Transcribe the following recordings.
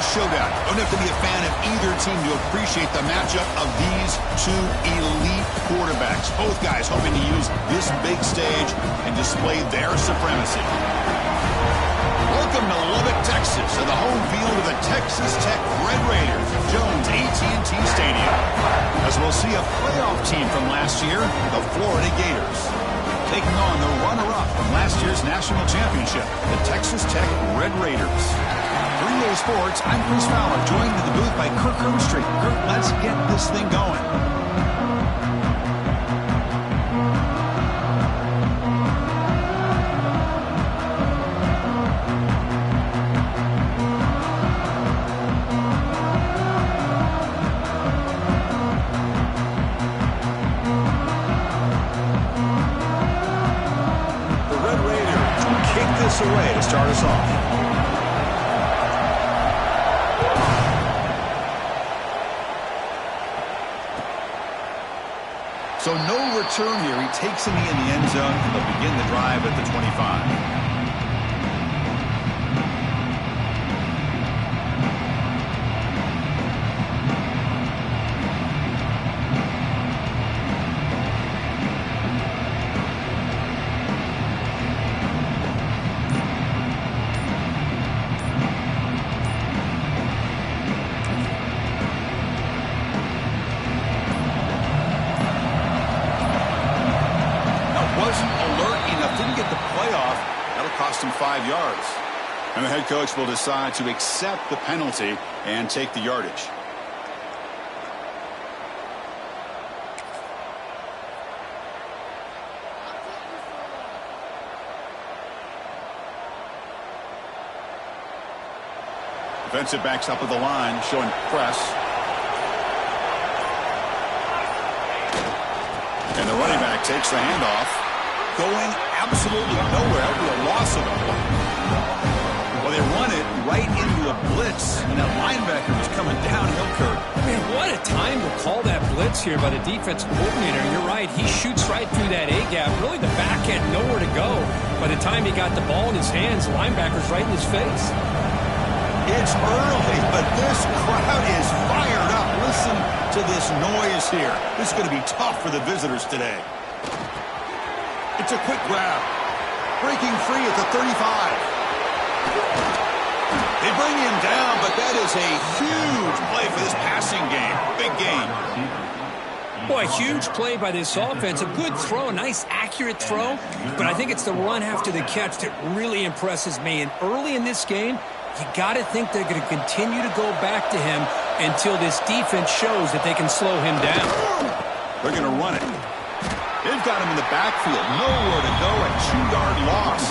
showdown. Don't have to be a fan of either team to appreciate the matchup of these two elite quarterbacks. Both guys hoping to use this big stage and display their supremacy. Welcome to Lubbock, Texas, and the home field of the Texas Tech Red Raiders, Jones AT&T Stadium. As we'll see a playoff team from last year, the Florida Gators, taking on the runner-up from last year's national championship, the Texas Tech Red Raiders. 3A Sports, I'm Chris Fowler, joined in the booth by Kirk Overstreet. Kirk, let's get this thing going. Away to start us off. So no return here. He takes it in the end zone, and they'll begin the drive at the 25. Cost him 5 yards. And the head coach will decide to accept the penalty and take the yardage. Defensive backs up at the line, showing press. And the running back takes the handoff. Going absolutely nowhere. That would be a loss of it. Well, they run it right into a blitz, and that linebacker was coming downhill, Kurt. Man, what a time to call that blitz here by the defensive coordinator. You're right. He shoots right through that A-gap. Really, the back had nowhere to go. By the time he got the ball in his hands, the linebacker's right in his face. It's early, but this crowd is fired up. Listen to this noise here. This is going to be tough for the visitors today. It's a quick grab. Breaking free at the 35. They bring him down, but that is a huge play for this passing game. Big game. Boy, huge play by this offense. A good throw, a nice accurate throw. But I think it's the run after the catch that really impresses me. And early in this game, you got to think they're going to continue to go back to him until this defense shows that they can slow him down. They're going to run it. They've got him in the backfield. Nowhere to go. A 2-yard loss.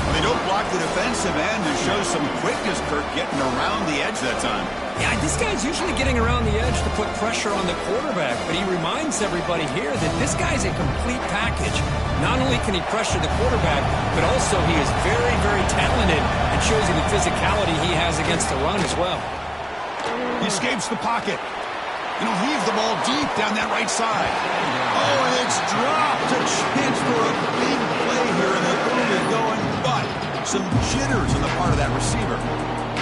Well, they don't block the defensive end and show some quickness, Kurt, getting around the edge that time. Yeah, this guy's usually getting around the edge to put pressure on the quarterback, but he reminds everybody here that this guy's a complete package. Not only can he pressure the quarterback, but also he is very, very talented and shows you the physicality he has against the run as well. He escapes the pocket. And he'll heave the ball deep down that right side. Oh, and it's dropped. A chance for a big play here in the early going, but some jitters on the part of that receiver.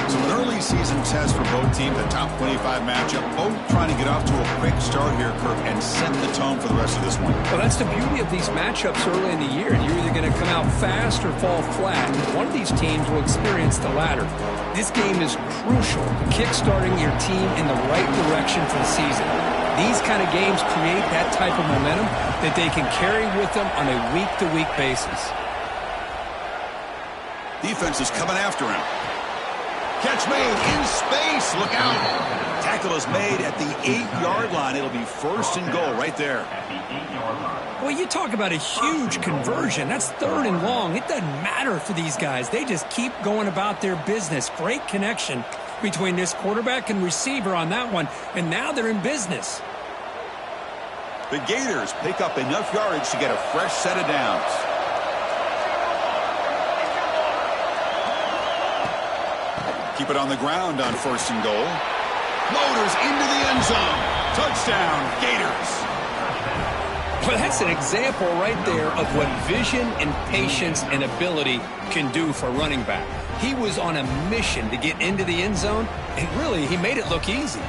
So an early season test for both teams, a top 25 matchup. Both trying to get off to a quick start here, Kirk, and set the tone for the rest of this one. Well, that's the beauty of these matchups early in the year. You're either going to come out fast or fall flat. One of these teams will experience the latter. This game is crucial to kick-starting your team in the right direction for the season. These kind of games create that type of momentum that they can carry with them on a week-to-week basis. Defense is coming after him. Catch made in space. Look out. Tackle is made at the 8-yard line. It'll be first and goal right there. Well, you talk about a huge conversion. That's 3rd and long. It doesn't matter for these guys. They just keep going about their business. Great connection between this quarterback and receiver on that one. And now they're in business. The Gators pick up enough yardage to get a fresh set of downs. Keep it on the ground on 1st and goal. Loaders into the end zone. Touchdown, Gators. Well, that's an example right there of what vision and patience and ability can do for a running back. He was on a mission to get into the end zone, and really, he made it look easy.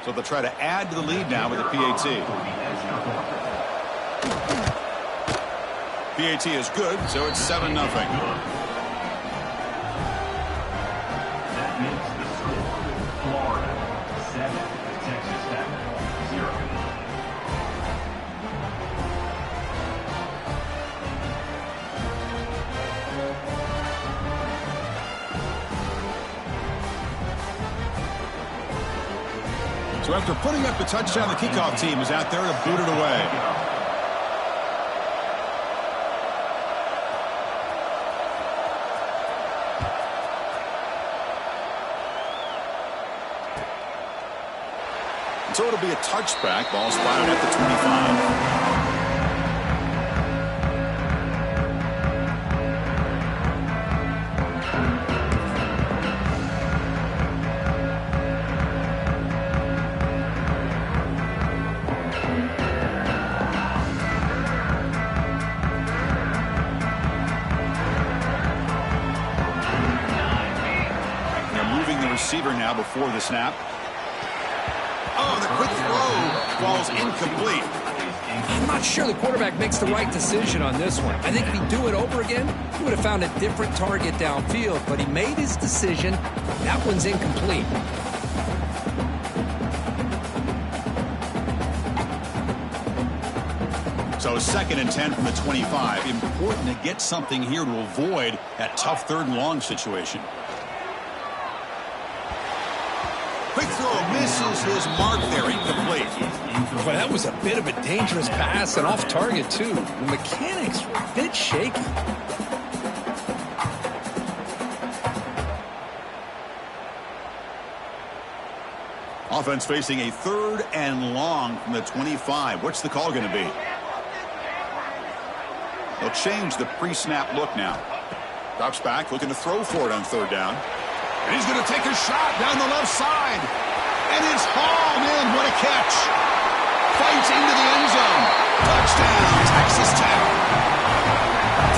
So they'll try to add to the lead now with a PAT. PAT is good, so it's 7-0. That makes the score Florida 7, Texas Tech 0. So after putting up the touchdown, the kickoff team is out there to boot it away. So it'll be a touchback. Ball spotted at the 25. Receiver now before the snap. Oh, the quick throw falls incomplete. I'm not sure the quarterback makes the right decision on this one. I think if he'd do it over again, he would have found a different target downfield, but he made his decision. That one's incomplete. So 2nd and 10 from the 25. Important to get something here to avoid that tough 3rd and long situation. Quick throw misses his mark there, incomplete. Well, that was a bit of a dangerous pass and off target, too. The mechanics were a bit shaky. Offense facing a 3rd and long from the 25. What's the call going to be? They'll change the pre-snap look now. Drops back, looking to throw for it on 3rd down. And he's going to take a shot down the left side. And it's hauled in. What a catch. Fights into the end zone. Touchdown, Texas Tech.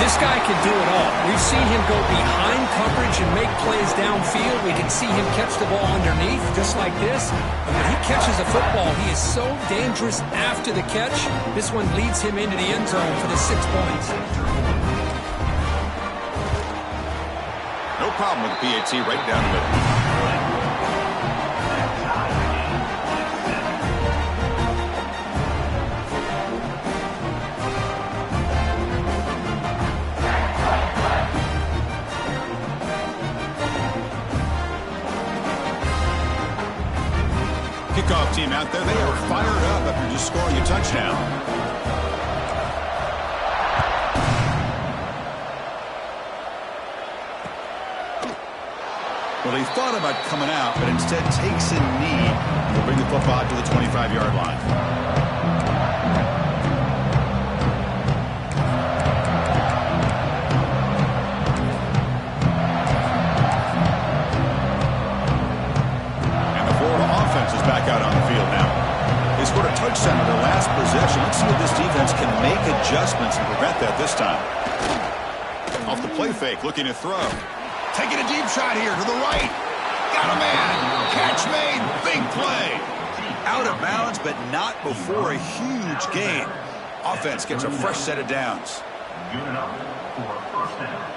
This guy can do it all. We've seen him go behind coverage and make plays downfield. We can see him catch the ball underneath, just like this. And when he catches a football, he is so dangerous after the catch. This one leads him into the end zone for the 6 points. No problem with the PAT right down the middle. Kickoff team out there, they are fired up after just scoring a touchdown. Well, he thought about coming out, but instead takes a knee to bring the football out to the 25-yard line. And the Florida offense is back out on the field now. They scored a touchdown on their last possession. Let's see if this defense can make adjustments and prevent that this time. Off the play fake, looking to throw. Taking a deep shot here to the right. Got a man. Catch made. Big play. Out of bounds, but not before a huge gain. Offense gets a fresh set of downs. Good enough for a 1st down.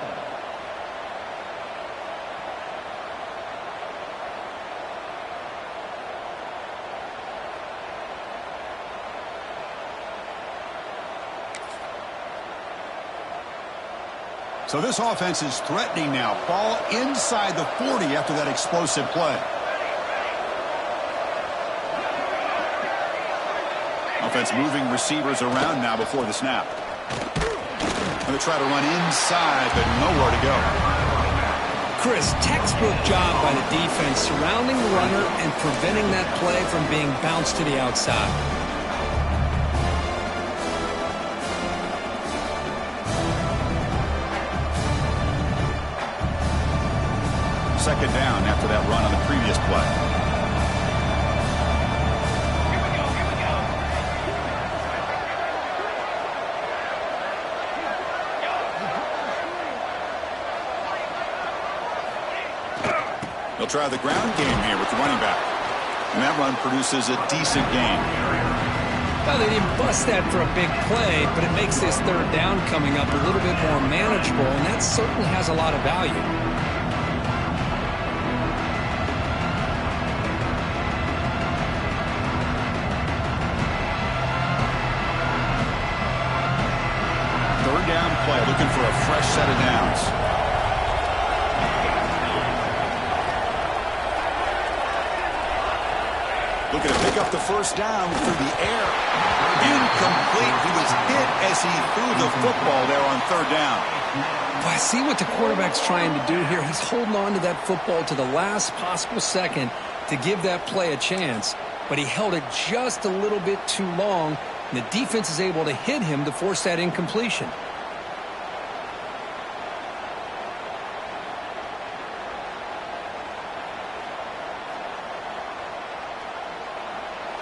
So this offense is threatening now. Ball inside the 40 after that explosive play. Offense moving receivers around now before the snap. Going to try to run inside, but nowhere to go. Chris, textbook job by the defense surrounding the runner and preventing that play from being bounced to the outside. second down after that run on the previous play. They'll try the ground game here with the running back. And that run produces a decent gain. Well, they didn't bust that for a big play, but it makes this third down coming up a little bit more manageable, and that certainly has a lot of value. Third down play, looking for a fresh set of downs. Looking to pick up the first down through the air. Incomplete. He was hit as he threw the football there on third down. Well, I see what the quarterback's trying to do here. He's holding on to that football to the last possible second to give that play a chance, but he held it just a little bit too long, and the defense is able to hit him to force that incompletion.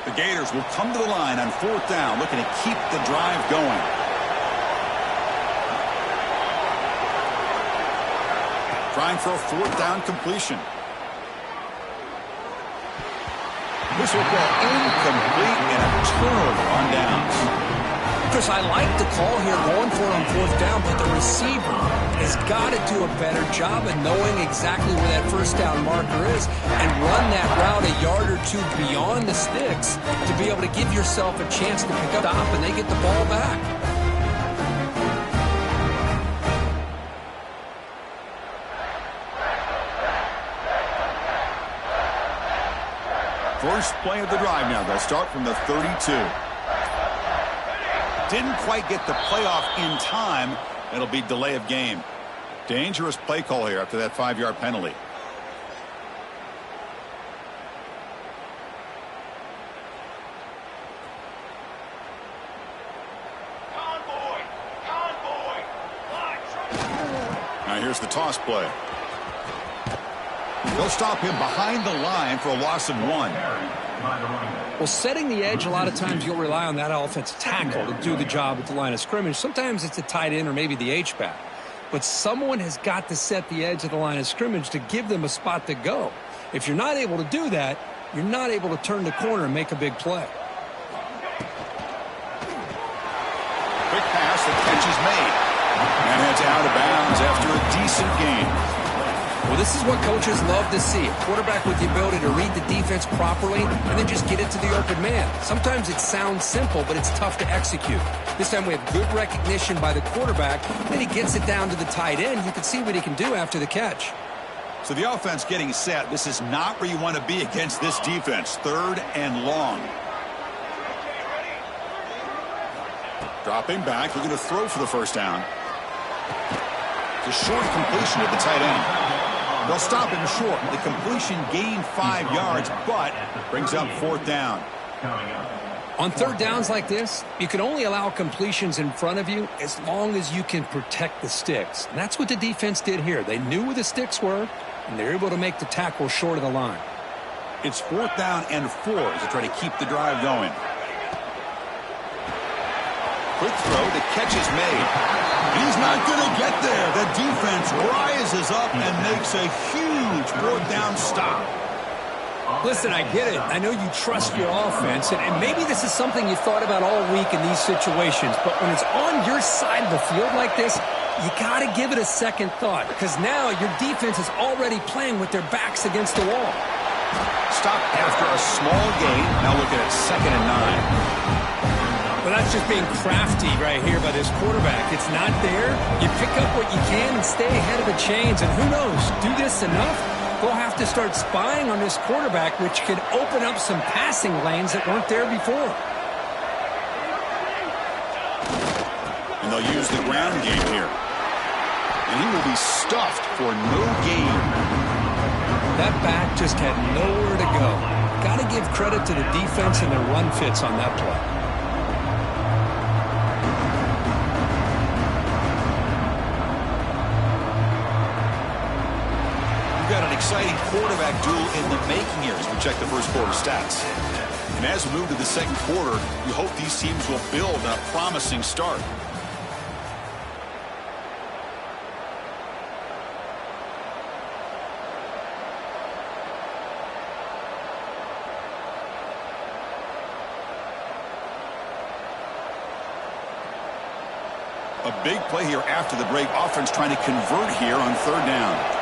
The Gators will come to the line on fourth down, looking to keep the drive going. Trying for a fourth down completion. This will go incomplete and a turnover on downs. Chris, I like the call here going for it on fourth down, but the receiver has got to do a better job of knowing exactly where that first down marker is and run that route a yard or two beyond the sticks to be able to give yourself a chance to pick up the stop and they get the ball back. First play of the drive now. They'll start from the 32. Didn't quite get the playoff in time. It'll be delay of game. Dangerous play call here after that 5-yard penalty. Now here's the toss play. They'll stop him behind the line for a loss of 1. Well, setting the edge, a lot of times you'll rely on that offensive tackle to do the job at the line of scrimmage. Sometimes it's a tight end or maybe the H-back. But someone has got to set the edge of the line of scrimmage to give them a spot to go. If you're not able to do that, you're not able to turn the corner and make a big play. Quick pass, the catch is made. And it's out of bounds after a decent gain. Well, this is what coaches love to see. A quarterback with the ability to read the defense properly and then just get it to the open man. Sometimes it sounds simple, but it's tough to execute. This time we have good recognition by the quarterback. Then he gets it down to the tight end. You can see what he can do after the catch. So the offense getting set. This is not where you want to be against this defense. Third and long. Dropping back, looking to throw for the first down. It's a short completion at the tight end. They'll stop him short. The completion gained 5 yards, but brings up fourth down. On third downs like this, you can only allow completions in front of you as long as you can protect the sticks. And that's what the defense did here. They knew where the sticks were, and they're able to make the tackle short of the line. It's fourth down and 4 to try to keep the drive going. Quick throw, the catch is made. He's not going to get there. The defense rises up and makes a huge fourth down stop. Listen, I get it. I know you trust your offense, and maybe this is something you thought about all week in these situations, but when it's on your side of the field like this, you got to give it a second thought, because now your defense is already playing with their backs against the wall. Stop after a small gain. Now looking at 2nd and 9. Well, that's just being crafty right here by this quarterback. It's not there. You pick up what you can and stay ahead of the chains. And who knows, do this enough, they'll have to start spying on this quarterback, which could open up some passing lanes that weren't there before. And they'll use the ground game here. And he will be stuffed for no gain. That back just had nowhere to go. Got to give credit to the defense and their run fits on that play. exciting quarterback duel in the making here as we check the first quarter stats. And as we move to the second quarter, we hope these teams will build on a promising start. A big play here after the break. Offense trying to convert here on third down.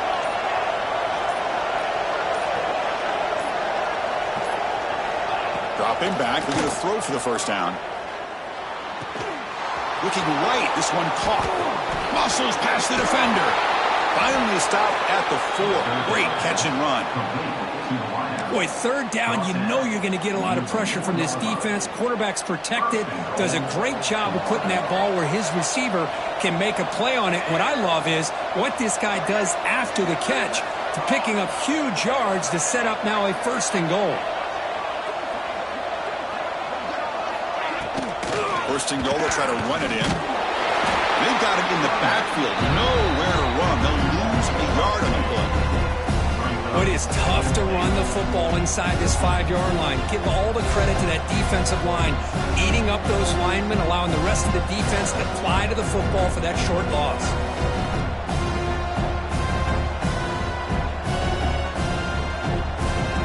Dropping back. Looking to throw for the first down. Looking right. This one caught. Muscles past the defender. Finally stopped at the 4. Great catch and run. Boy, third down, you know you're going to get a lot of pressure from this defense. Quarterback's protected, does a great job of putting that ball where his receiver can make a play on it. What I love is what this guy does after the catch to picking up huge yards to set up now a first and goal. First and goal, they'll try to run it in. They've got it in the backfield. Nowhere to run. They'll lose a yard on the play. It is tough to run the football inside this 5-yard line. Give all the credit to that defensive line, eating up those linemen, allowing the rest of the defense to fly to the football for that short loss.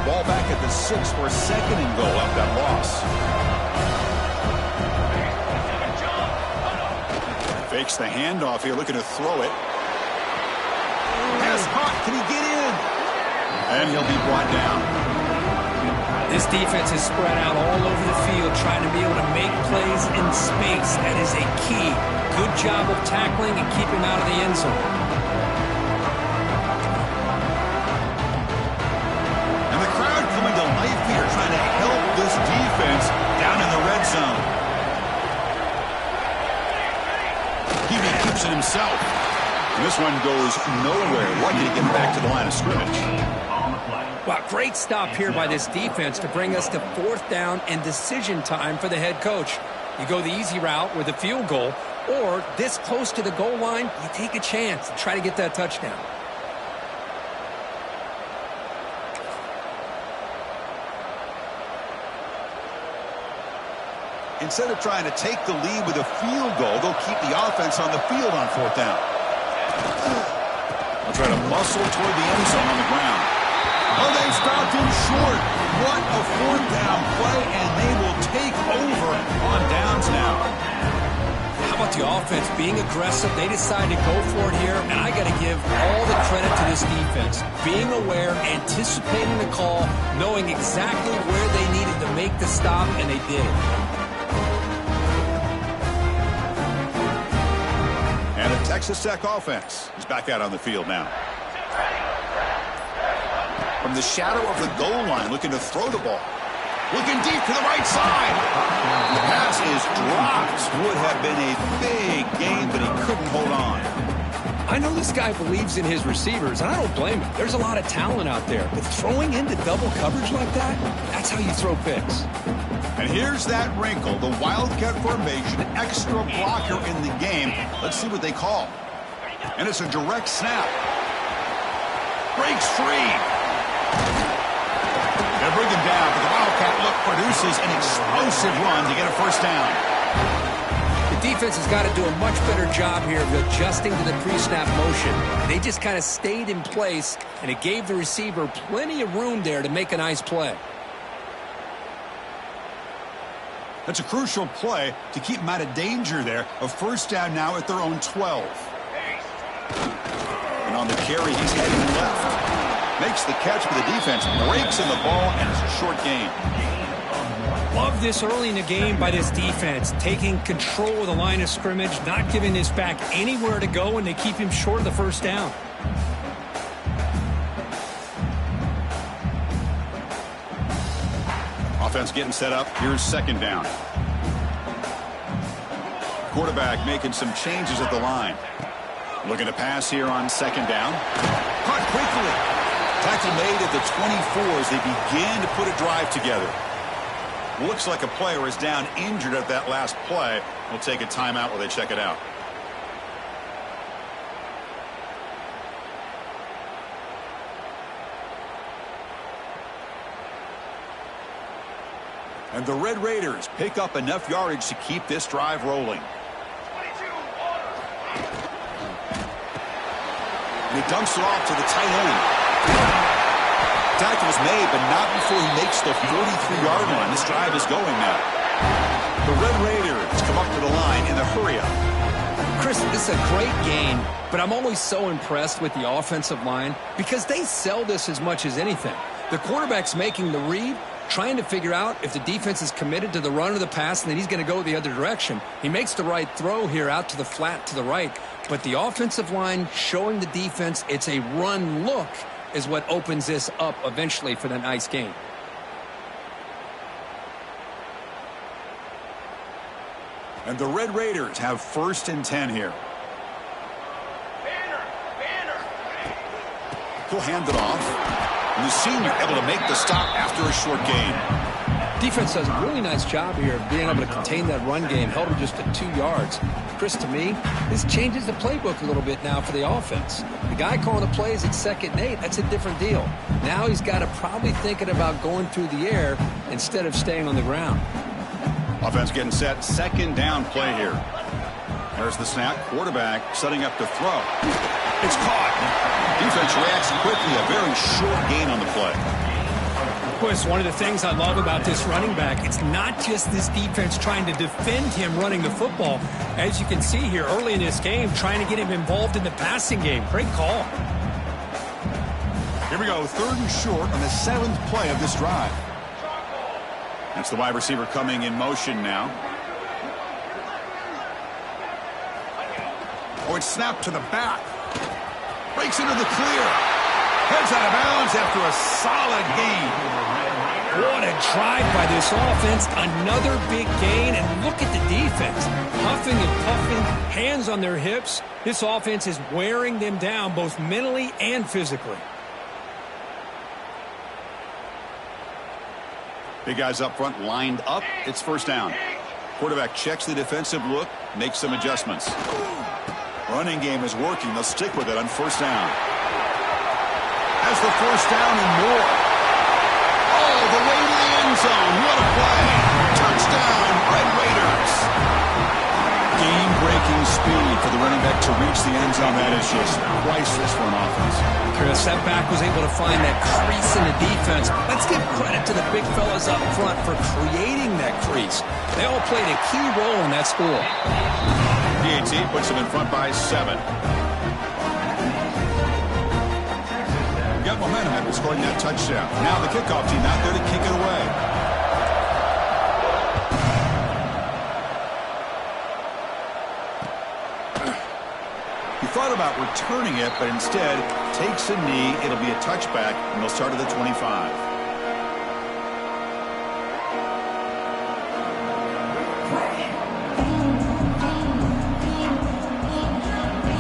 Ball back at the 6 for a second and goal up that loss. Fakes the handoff here, looking to throw it. Pass caught. Can he get in? And he'll be brought down. This defense is spread out all over the field, trying to be able to make plays in space. That is a key. Good job of tackling and keep him out of the end zone. And the crowd coming to life here, trying to help this defense down in the red zone. He keeps it himself. And this one goes nowhere. Lucky to get back to the line of scrimmage. Wow, great stop here by this defense to bring us to fourth down and decision time for the head coach. You go the easy route with a field goal, or this close to the goal line, you take a chance and try to get that touchdown. Instead of trying to take the lead with a field goal, they'll keep the offense on the field on fourth down. They'll try to muscle toward the end zone on the ground. Oh, they stopped him short. What a fourth down play, and they will take over on downs now. How about the offense being aggressive? They decided to go for it here, and I got to give all the credit to this defense. Being aware, anticipating the call, knowing exactly where they needed to make the stop, and they did it. And the Texastech offense is back out on the field now. From the shadow of the goal line, looking to throw the ball. Looking deep to the right side. The pass is dropped. Would have been a big gain, but he couldn't hold on. I know this guy believes in his receivers, and I don't blame him. There's a lot of talent out there, but throwing into double coverage like that, that's how you throw picks. And here's that wrinkle, the Wildcat formation, extra blocker in the game. Let's see what they call. And it's a direct snap. Breaks free. They bring him down, but the Wildcat look produces an explosive run to get a first down. The defense has got to do a much better job here of adjusting to the pre-snap motion. They just kind of stayed in place, and it gave the receiver plenty of room there to make a nice play. That's a crucial play to keep them out of danger there. A first down now at their own 12. And on the carry, he's heading left. Makes the catch, but the defense breaks in the ball, and it's a short gain. Love this early in the game by this defense, taking control of the line of scrimmage, not giving this back anywhere to go, and they keep him short of the first down. Offense getting set up. Here's second down. Quarterback making some changes at the line. Looking to pass here on second down. Caught quickly. Tackle made at the 24 as they begin to put a drive together. Looks like a player is down injured at that last play. We'll take a timeout while they check it out. And the Red Raiders pick up enough yardage to keep this drive rolling. And he dumps it off to the tight end. Tackle was made, but not before he makes the 43-yard line. This drive is going now. The Red Raiders come up to the line in the hurry-up. Chris, this is a great game, but I'm always so impressed with the offensive line because they sell this as much as anything. The quarterback's making the read, trying to figure out if the defense is committed to the run or the pass, and then he's going to go the other direction. He makes the right throw here out to the flat to the right, but the offensive line showing the defense it's a run look is what opens this up eventually for that nice game. And the Red Raiders have 1st and 10 here. He'll hand it off. And the senior able to make the stop after a short gain. Defense does a really nice job here of being able to contain that run game. Held him just at 2 yards. Chris, to me, this changes the playbook a little bit now for the offense. The guy calling the plays at 2nd and 8, that's a different deal. Now he's got to probably thinking about going through the air instead of staying on the ground. Offense getting set. 2nd down play here. There's the snap. Quarterback setting up to throw. It's caught. Defense reacts quickly. A very short gain on the play. Chris, one of the things I love about this running back, it's not just this defense trying to defend him running the football. As you can see here early in this game, trying to get him involved in the passing game. Great call. Here we go. 3rd and short on the 7th play of this drive. That's the wide receiver coming in motion now. Oh, it's snapped to the back. Breaks into the clear. Heads out of bounds after a solid gain. What a drive by this offense. Another big gain. And look at the defense. Huffing and puffing, hands on their hips. This offense is wearing them down both mentally and physically. Big guys up front lined up. It's 1st down. Quarterback checks the defensive look, makes some adjustments. Running game is working. They'll stick with it on 1st down. Has the 1st down and more. Oh, the way to the end zone. What a play. Touchdown, Red Raiders. Game-breaking speed for the running back to reach the end zone. That is just priceless for an offense. Chris, that back was able to find that crease in the defense. Let's give credit to the big fellas up front for creating that crease. They all played a key role in that score. PAT puts them in front by 7. Got momentum after scoring that touchdown. Now the kickoff team out there to kick it away. He thought about returning it, but instead takes a knee. It'll be a touchback, and they'll start at the 25.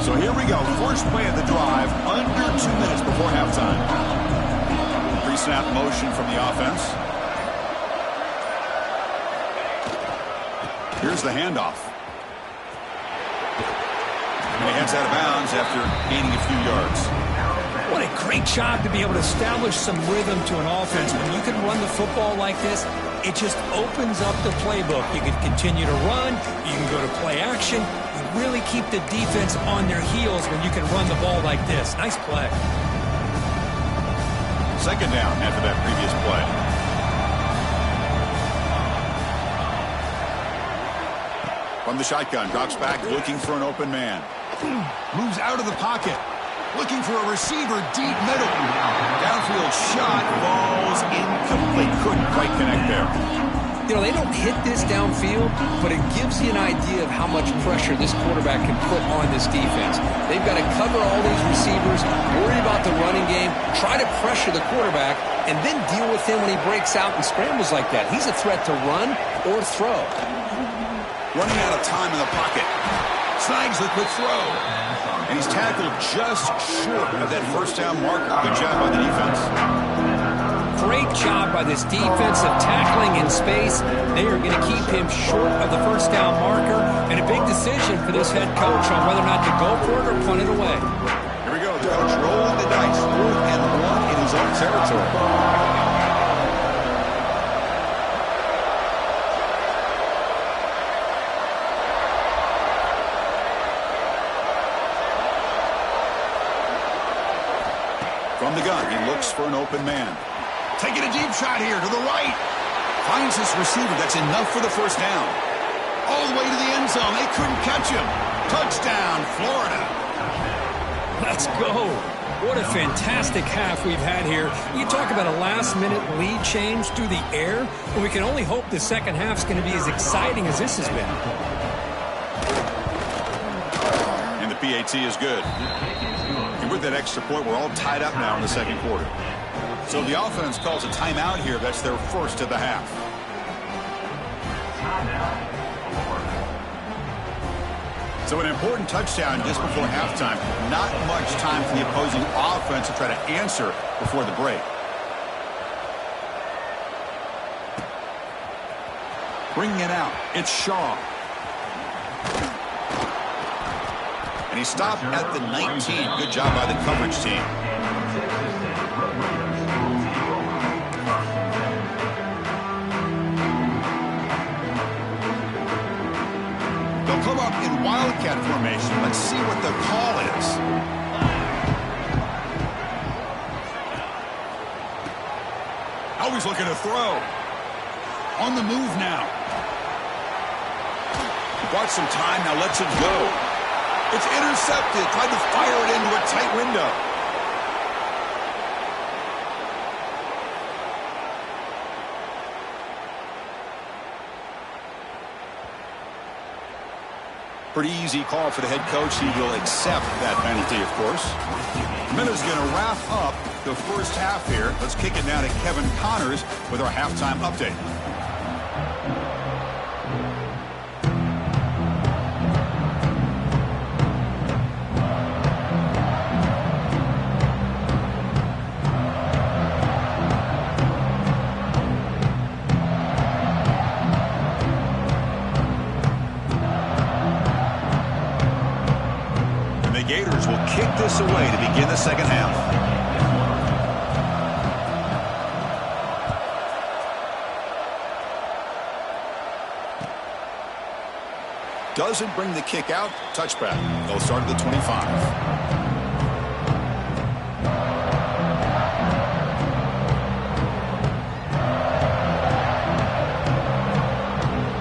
So here we go. First play of the drive, under 2 minutes before halftime. Pre-snap motion from the offense. Here's the handoff. And he heads out of bounds after gaining a few yards. What a great job to be able to establish some rhythm to an offense. When you can run the football like this, it just opens up the playbook. You can continue to run. You can go to play action. Really keep the defense on their heels when you can run the ball like this. Nice play. 2nd down after that previous play. From the shotgun, drops back, looking for an open man. Moves out of the pocket, looking for a receiver deep middle. Downfield shot, falls incomplete. Couldn't quite connect there. You know, they don't hit this downfield, but it gives you an idea of how much pressure this quarterback can put on this defense. They've got to cover all these receivers, worry about the running game, try to pressure the quarterback, and then deal with him when he breaks out and scrambles like that. He's a threat to run or throw. Running out of time in the pocket. Snags the quick throw. And he's tackled just short of that 1st down marker. Good job by the defense. Great job by this defensive tackling in space. They are going to keep him short of the 1st down marker. And a big decision for this head coach on whether or not to go for it or punt it away. Here we go. The coach rolling the dice. 4th and 1 in his own territory. From the gun, he looks for an open man. Taking a deep shot here to the right. Finds his receiver. That's enough for the first down. All the way to the end zone. They couldn't catch him. Touchdown, Florida. Let's go. What a fantastic half we've had here. You talk about a last-minute lead change through the air, and we can only hope the second half's going to be as exciting as this has been. And the PAT is good. And with that extra point, we're all tied up now in the second quarter. So the offense calls a timeout here. That's their first of the half. So an important touchdown just before halftime. Not much time for the opposing offense to try to answer before the break. Bringing it out, it's Shaw. And he stopped at the 19. Good job by the coverage team. They'll come up in wildcat formation. Let's see what the call is. Always looking to throw. On the move now. Bought some time, now lets it go. It's intercepted. Tried to fire it into a tight window. Pretty easy call for the head coach. He will accept that penalty, of course. Miller's going to wrap up the first half here. Let's kick it now to Kevin Connors with our halftime update. Gators will kick this away to begin the second half. Doesn't bring the kick out. Touchback. They'll start at the 25.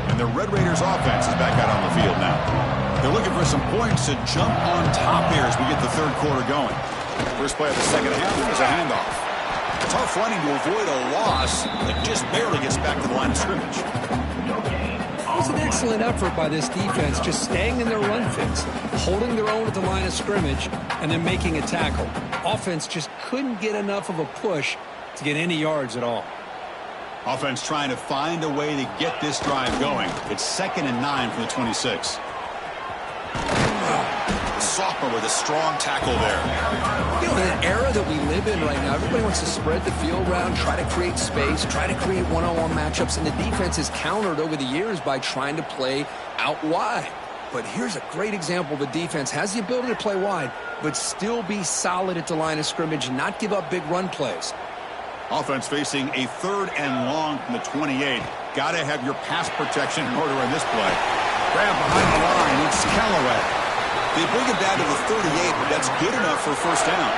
And the Red Raiders offense is back out on the field now. They're looking for some points to jump on top here as we get the third quarter going. First play of the second half is a handoff. Tough running to avoid a loss that just barely gets back to the line of scrimmage. It's an excellent effort by this defense, just staying in their run fits, holding their own at the line of scrimmage, and then making a tackle. Offense just couldn't get enough of a push to get any yards at all. Offense trying to find a way to get this drive going. It's 2nd and 9 from the 26. Sophomore with a strong tackle there. You know, in an era that we live in right now, everybody wants to spread the field around, try to create space, try to create one-on-one matchups, and the defense has countered over the years by trying to play out wide. But here's a great example. The defense has the ability to play wide, but still be solid at the line of scrimmage and not give up big run plays. Offense facing a 3rd and long from the 28. Got to have your pass protection in order in this play. Grab behind the line. It's Callaway. They bring him down to the 38, but that's good enough for first down.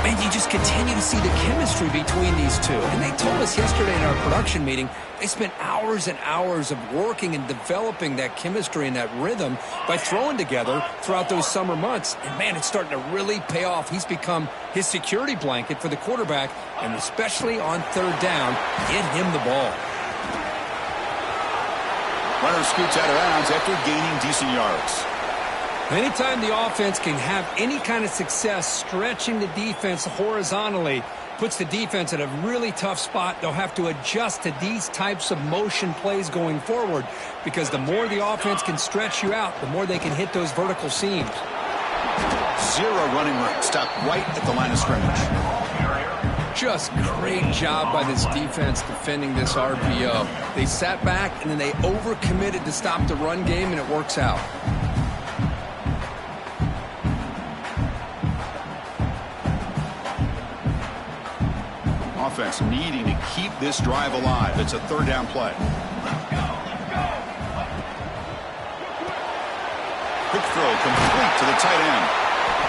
Man, you just continue to see the chemistry between these two. And they told us yesterday in our production meeting, they spent hours and hours of working and developing that chemistry and that rhythm by throwing together throughout those summer months. And, man, it's starting to really pay off. He's become his security blanket for the quarterback, and especially on 3rd down, get him the ball. Runner scoots out of bounds after gaining decent yards. Anytime the offense can have any kind of success stretching the defense horizontally, puts the defense in a really tough spot. They'll have to adjust to these types of motion plays going forward, because the more the offense can stretch you out, the more they can hit those vertical seams. 0 running room. Stopped right at the line of scrimmage. Just great job by this defense defending this RPO. They sat back and then they overcommitted to stop the run game, and it works out. Offense needing to keep this drive alive. It's a 3rd down play. Quick throw complete to the tight end.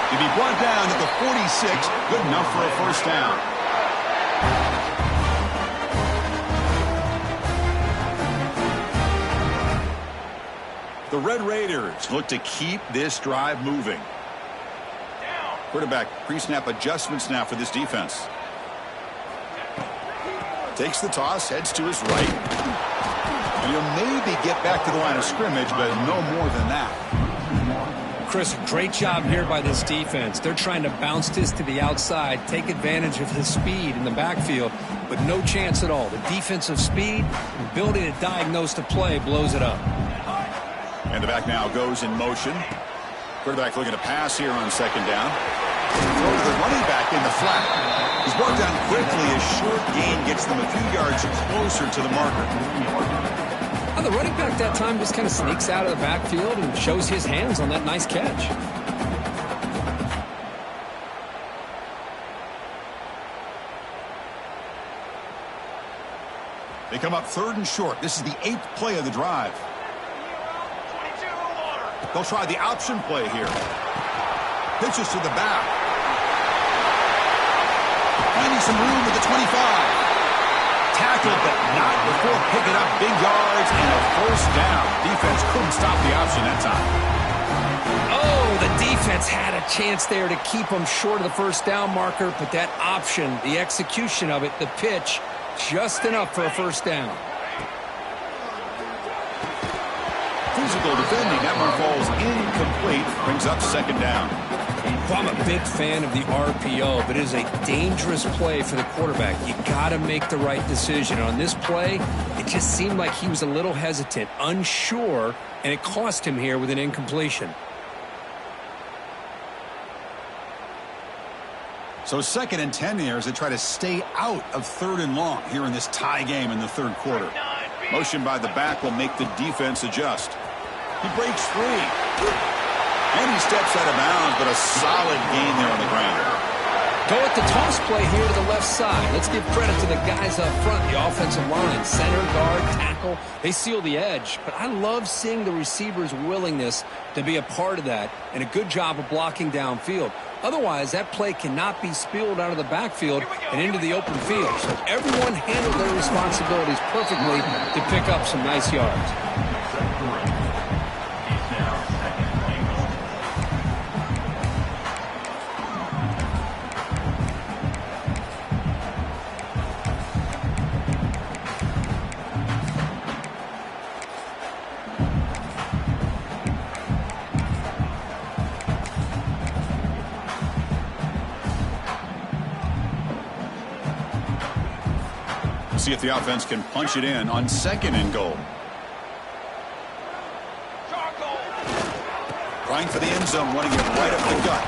To be brought down at the 46, good enough for a first down. The Red Raiders look to keep this drive moving. Quarterback pre-snap adjustments now for this defense. Takes the toss, heads to his right. And he'll maybe get back to the line of scrimmage, but no more than that. Chris, great job here by this defense. They're trying to bounce this to the outside, take advantage of his speed in the backfield, but no chance at all. The defensive speed, ability to diagnose the play, blows it up. And the back now goes in motion. Quarterback looking to pass here on second down. Throws the running back in the flat. He's brought down quickly. A short gain gets them a few yards closer to the marker. Well, the running back that time just kind of sneaks out of the backfield and shows his hands on that nice catch. They come up 3rd and short. This is the 8th play of the drive. They'll try the option play here. Pitches to the back. Finding some room at the 25. Tackled, but not before picking up big yards and a first down. Defense couldn't stop the option that time. Oh, the defense had a chance there to keep them short of the first down marker, but that option, the execution of it, the pitch, just enough for a first down. Physical defending. That one falls incomplete. Brings up second down. Well, I'm a big fan of the RPO, but it is a dangerous play for the quarterback. You got to make the right decision. On this play, it just seemed like he was a little hesitant, unsure, and it cost him here with an incompletion. So 2nd and 10 here as they try to stay out of 3rd and long here in this tie game in the 3rd quarter. Motion by the back will make the defense adjust. He breaks free. And he steps out of bounds, but a solid gain there on the ground. Go at the toss play here to the left side. Let's give credit to the guys up front, the offensive line, center, guard, tackle. They seal the edge. But I love seeing the receiver's willingness to be a part of that and a good job of blocking downfield. Otherwise, that play cannot be spilled out of the backfield and into the open field. So everyone handled their responsibilities perfectly to pick up some nice yards. See if the offense can punch it in on 2nd and goal. Trying for the end zone, wanting it right up the gut.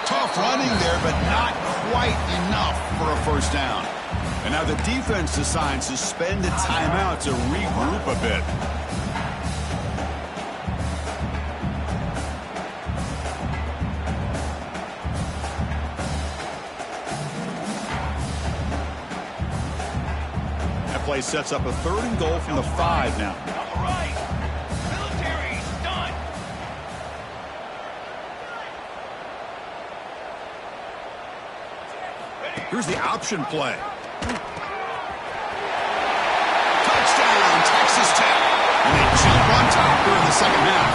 Tough running there, but not quite enough for a first down. And now the defense decides to spend a timeout to regroup a bit. Play sets up a 3rd and goal from the 5 now. Here's the option play. Touchdown, Texastech. And they jump on top here in the 2nd half.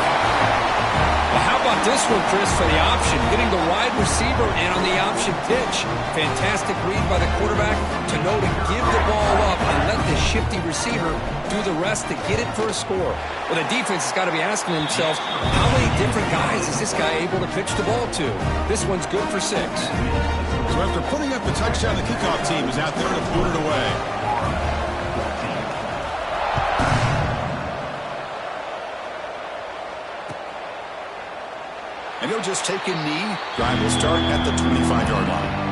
Well, how about this one, Chris, for the option? Getting the wide receiver and on the option pitch. Fantastic read by the quarterback to know to give the ball up and let the shifty receiver do the rest to get it for a score. Well, the defense has got to be asking themselves, how many different guys is this guy able to pitch the ball to? This one's good for 6. So after putting up the touchdown, the kickoff team is out there to boot it away. And he'll just take a knee. Drive will start at the 25-yard line.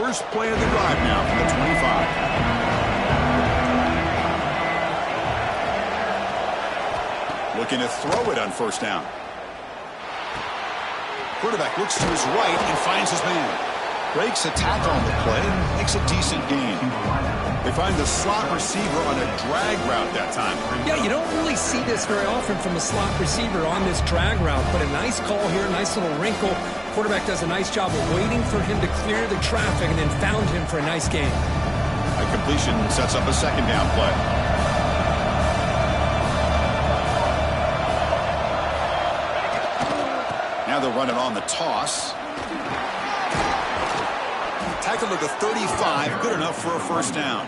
First play of the drive now from the 25. Looking to throw it on first down. Quarterback looks to his right and finds his man. Breaks a tackle on the play and makes a decent gain. They find the slot receiver on a drag route that time. Yeah, you don't really see this very often from a slot receiver on this drag route, but a nice call here, nice little wrinkle. Quarterback does a nice job of waiting for him to clear the traffic and then found him for a nice gain. A completion sets up a second down play. Now they'll run it on the toss. Tackle at the 35, good enough for a first down.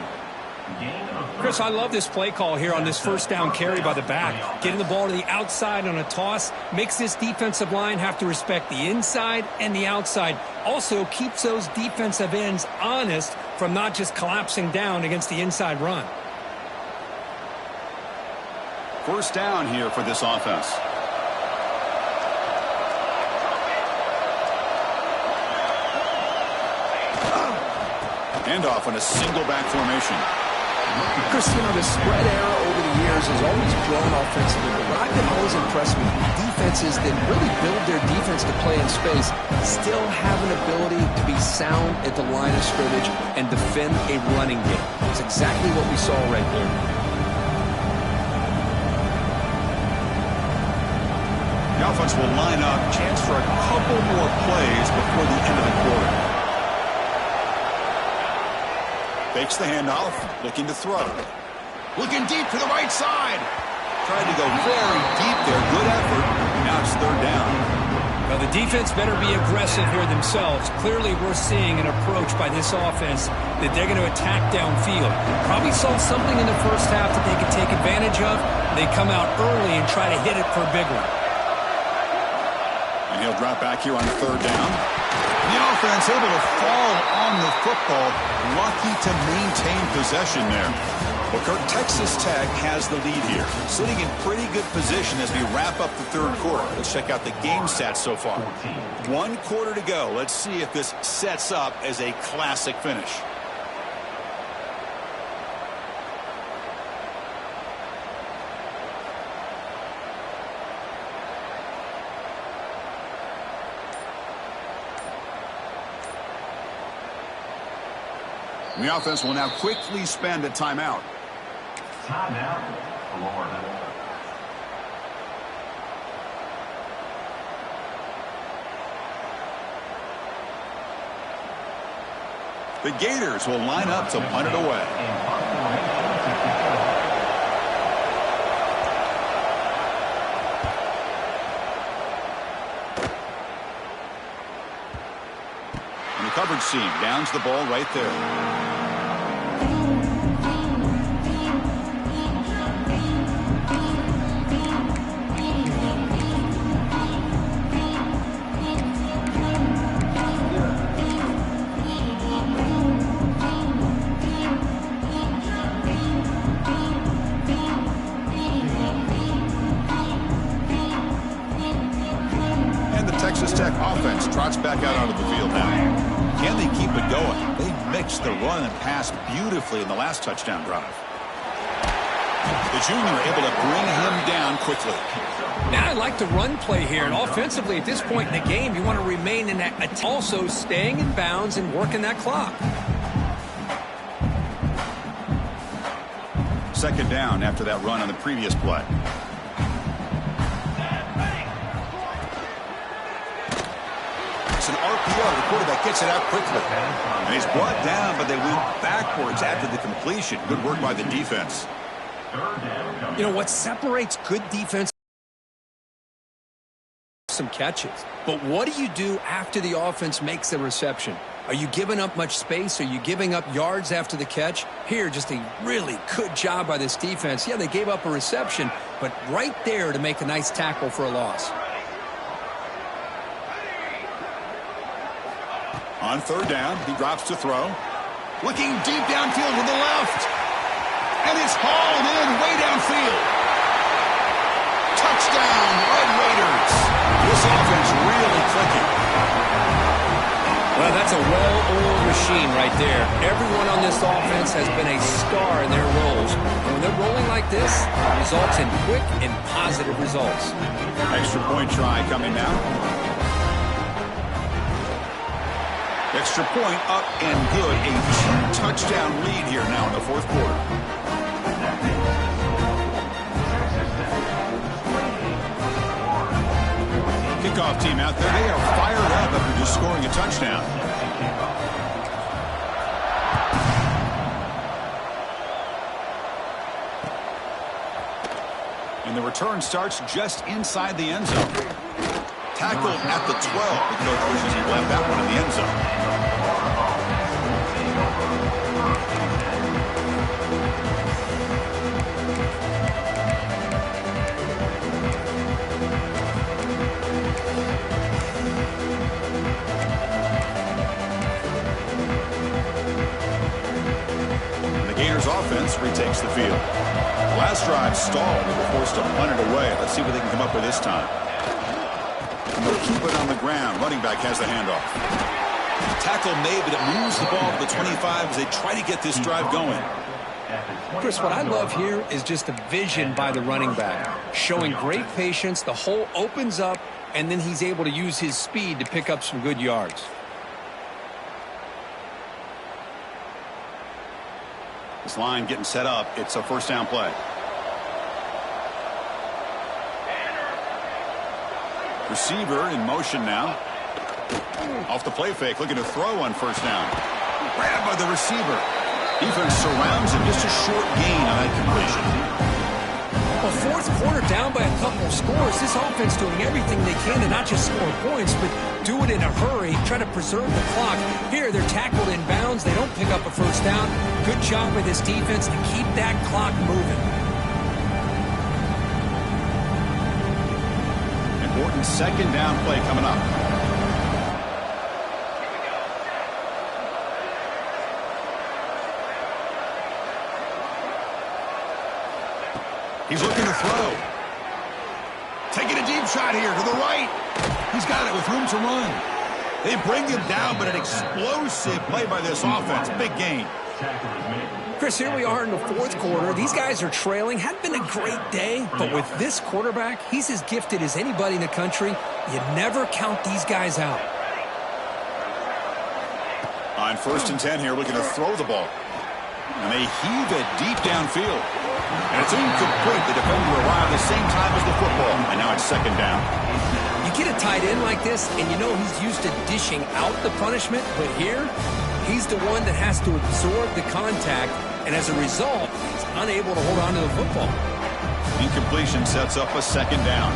Chris, I love this play call here on this first down carry by the back. Getting the ball to the outside on a toss makes this defensive line have to respect the inside and the outside. Also keeps those defensive ends honest from not just collapsing down against the inside run. First down here for this offense. Handoff on a single back formation. Chris, you know, the spread era over the years has always grown offensively, but what I've been always impressed with defenses that really build their defense to play in space still have an ability to be sound at the line of scrimmage and defend a running game. It's exactly what we saw right there. The offense will line up, chance for a couple more plays before the end of the quarter. Fakes the handoff, looking to throw. Looking deep to the right side. Tried to go very deep there. Good effort. Now it's third down. Well, the defense better be aggressive here themselves. Clearly, we're seeing an approach by this offense that they're going to attack downfield. Probably saw something in the first half that they could take advantage of. They come out early and try to hit it for a big one. And he'll drop back here on the third down. The offense able to fall on the football, lucky to maintain possession there. Well, Kirk, Texas Tech has the lead here, sitting in pretty good position as we wrap up the third quarter. Let's check out the game stats so far. 1 quarter to go. Let's see if this sets up as a classic finish. And the offense will now quickly spend a timeout. Timeout, Florida. The Gators will line up to punt it away. And the coverage seam downs the ball right there. Texastech offense trots back out onto the field now. Can they keep it going? They mixed the run and pass beautifully in the last touchdown drive. The junior able to bring him down quickly. Now I like the run play here, and offensively at this point in the game, you want to remain in that, also staying in bounds and working that clock. Second down after that run on the previous play. It's an RPO. The quarterback gets it out quickly. And he's brought down, but they went backwards after the completion. Good work by the defense. You know, what separates good defense? Some catches. But what do you do after the offense makes the reception? Are you giving up much space? Are you giving up yards after the catch? Here, just a really good job by this defense. Yeah, they gave up a reception, but right there to make a nice tackle for a loss. On third down, he drops to throw. Looking deep downfield to the left. And it's hauled in way downfield. Touchdown, Red Raiders. This offense really clicking. Well, that's a well-oiled machine right there. Everyone on this offense has been a star in their roles. And when they're rolling like this, it results in quick and positive results. Extra point try coming now. Extra point up and good. A 2-touchdown lead here now in the fourth quarter. Kickoff team out there. They are fired up after just scoring a touchdown. And the return starts just inside the end zone. Tackled at the 12. The coach wishes he left that one in the end zone. Offense retakes the field. Last drive stalled. They were forced to punt it away. Let's see what they can come up with this time. And they'll keep it on the ground. Running back has the handoff. Tackle made, but it moves the ball to the 25 as they try to get this drive going. Chris, what I love here is just the vision by the running back. Showing great patience. The hole opens up, and then he's able to use his speed to pick up some good yards. This line getting set up. It's a first down play. Receiver in motion now. Off the play fake, looking to throw on first down. Grabbed by the receiver. Defense surrounds him. Just a short gain on that completion. Well, fourth quarter down by a couple of scores. This offense doing everything they can to not just score points, but do it in a hurry, try to preserve the clock. Here, they're tackled in bounds. They don't pick up a first down. Good job by this defense to keep that clock moving. Important second down play coming up. He's looking to throw. Taking a deep shot here to the right. He's got it with room to run. They bring him down, but an explosive play by this offense. Big gain. Chris, here we are in the fourth quarter. These guys are trailing. Hadn't been a great day, but with this quarterback, he's as gifted as anybody in the country. You never count these guys out. On 1st and 10 here, looking to throw the ball. And they heave it deep downfield. And it's incomplete. The defender arrived at the same time as the football. And now it's second down. You get a tight end like this, and you know he's used to dishing out the punishment. But here, he's the one that has to absorb the contact. And as a result, he's unable to hold on to the football. Incompletion sets up a second down.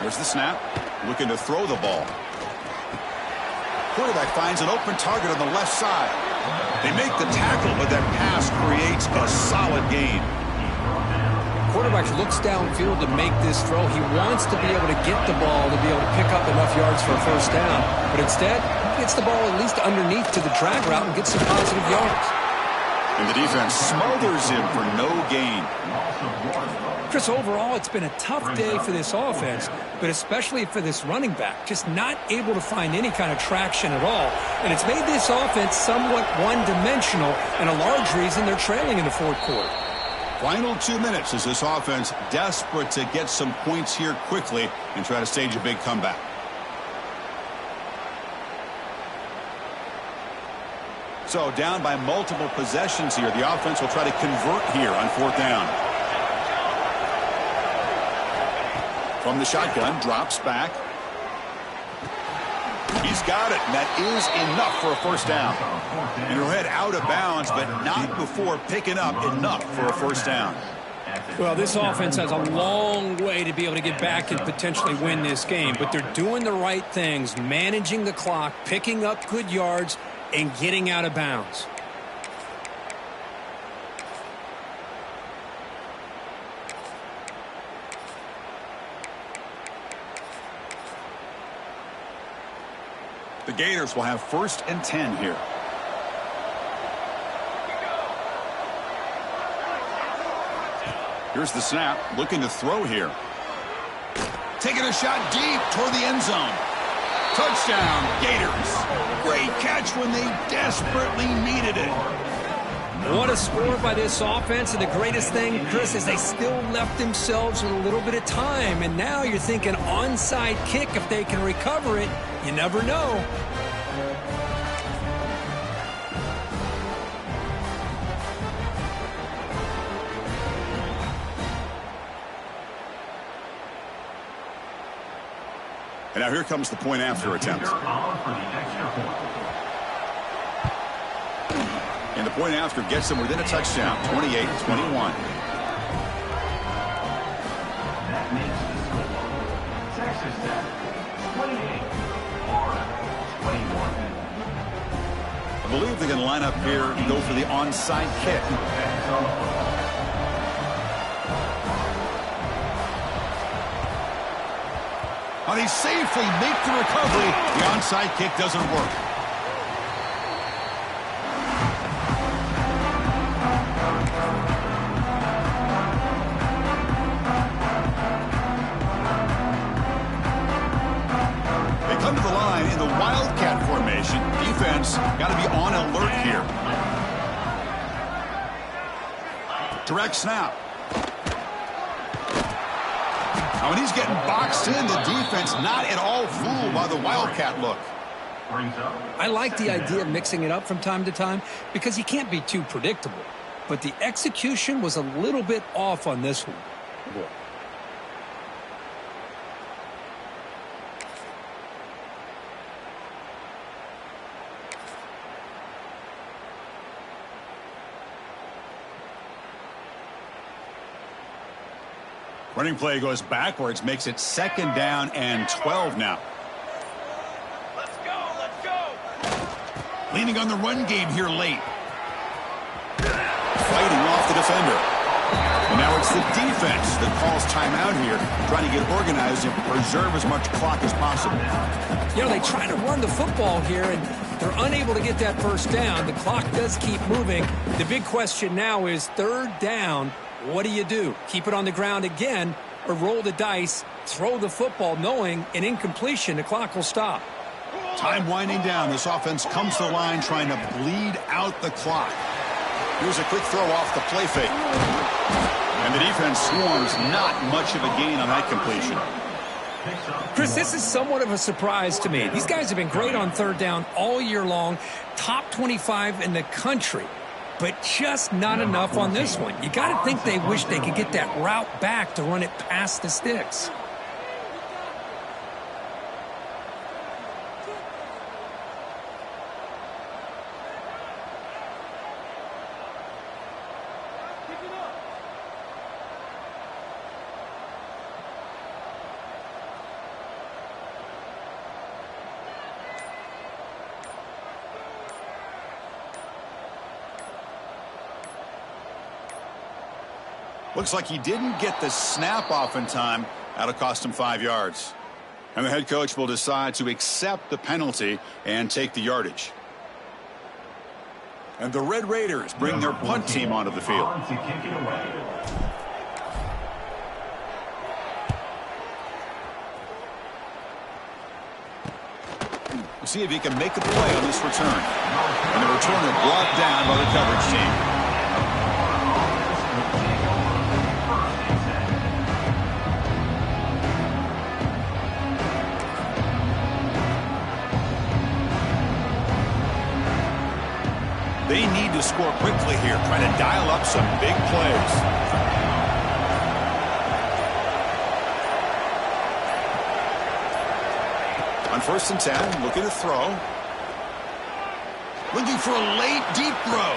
There's the snap. Looking to throw the ball. Quarterback finds an open target on the left side. They make the tackle, but that pass creates a solid gain. Quarterback looks downfield to make this throw. He wants to be able to get the ball to be able to pick up enough yards for a first down. But instead, he gets the ball at least underneath to the drag route and gets some positive yards. And the defense smothers him for no gain. Chris, overall, it's been a tough day for this offense, but especially for this running back. Just not able to find any kind of traction at all. And it's made this offense somewhat one-dimensional, and a large reason they're trailing in the fourth quarter. Final 2 minutes as this offense desperate to get some points here quickly and try to stage a big comeback. So down by multiple possessions here. The offense will try to convert here on fourth down. From the shotgun, drops back. He's got it, and that is enough for a first down. And he'll head out of bounds, but not before picking up enough for a first down. Well, this offense has a long way to be able to get back and potentially win this game, but they're doing the right things, managing the clock, picking up good yards, and getting out of bounds. The Gators will have 1st and 10 here. Here's the snap, looking to throw here. Taking a shot deep toward the end zone. Touchdown, Gators. Great catch when they desperately needed it. What a score by this offense, and the greatest thing, Chris, is they still left themselves with a little bit of time, and now you're thinking onside kick if they can recover it. You never know. And now here comes the point after attempt. And the point after gets them within a touchdown, 28-21. That makes the score. Texastech 28, Florida 21. I believe they're going to line up here and go for the onside kick. Now they safely make the recovery. The onside kick doesn't work. They come to the line in the Wildcat formation. Defense got to be on alert here. Direct snap. Now, when he's getting boxed in, the defense not at all fooled by the Wildcat look. I like the idea of mixing it up from time to time because you can't be too predictable. But the execution was a little bit off on this one. Running play goes backwards, makes it 2nd down and 12 now. Let's go! Leaning on the run game here late. Fighting off the defender. And now it's the defense that calls timeout here, trying to get organized and preserve as much clock as possible. You know, they try to run the football here, and they're unable to get that first down. The clock does keep moving. The big question now is 3rd down. What do? Keep it on the ground again or roll the dice, throw the football knowing an incompletion, the clock will stop. Time winding down. This offense comes to the line trying to bleed out the clock. Here's a quick throw off the play fake. And the defense swarms, not much of a gain on that completion. Chris, this is somewhat of a surprise to me. These guys have been great on 3rd down all year long, top 25 in the country. But just not enough on this one. You got to think they wish they could get that route back to run it past the sticks. Looks like he didn't get the snap off in time. That'll cost him 5 yards. And the head coach will decide to accept the penalty and take the yardage. And the Red Raiders bring their punt team onto the field. We'll see if he can make a play on this return. And the returner brought down by the coverage team. They need to score quickly here, trying to dial up some big plays. On 1st and 10, looking to throw. Looking for a late, deep throw.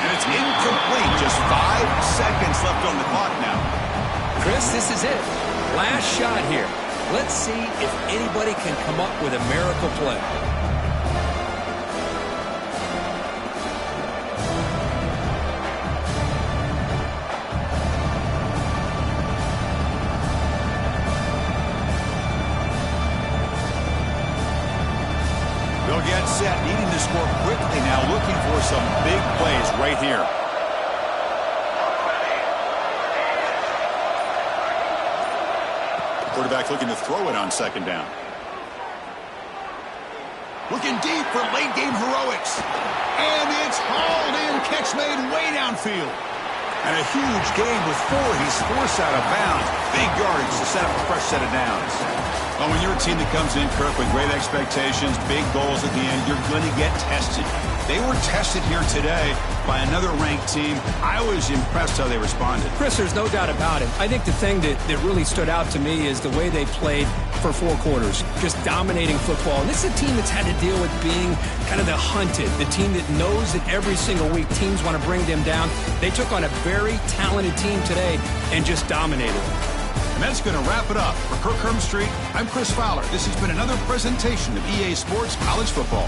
And it's incomplete. Just 5 seconds left on the clock now. Chris, this is it. Last shot here. Let's see if anybody can come up with a miracle play. They'll get set, needing to score quickly now, looking for some big plays right here. Quarterback looking to throw it on second down. Looking deep for late-game heroics. And it's hauled in. Catch made way downfield. And a huge gain with 4. He's forced out of bounds. Big yardage to set up a fresh set of downs. Well, when you're a team that comes in, Kirk, with great expectations, big goals at the end, you're going to get tested. They were tested here today by another ranked team. I was impressed how they responded. Chris, there's no doubt about it. I think the thing that really stood out to me is the way they played for 4 quarters, just dominating football. And this is a team that's had to deal with being kind of the hunted, the team that knows that every single week teams want to bring them down. They took on a very talented team today and just dominated them. And that's going to wrap it up. For Kirk Street, I'm Chris Fowler. This has been another presentation of EA Sports College Football.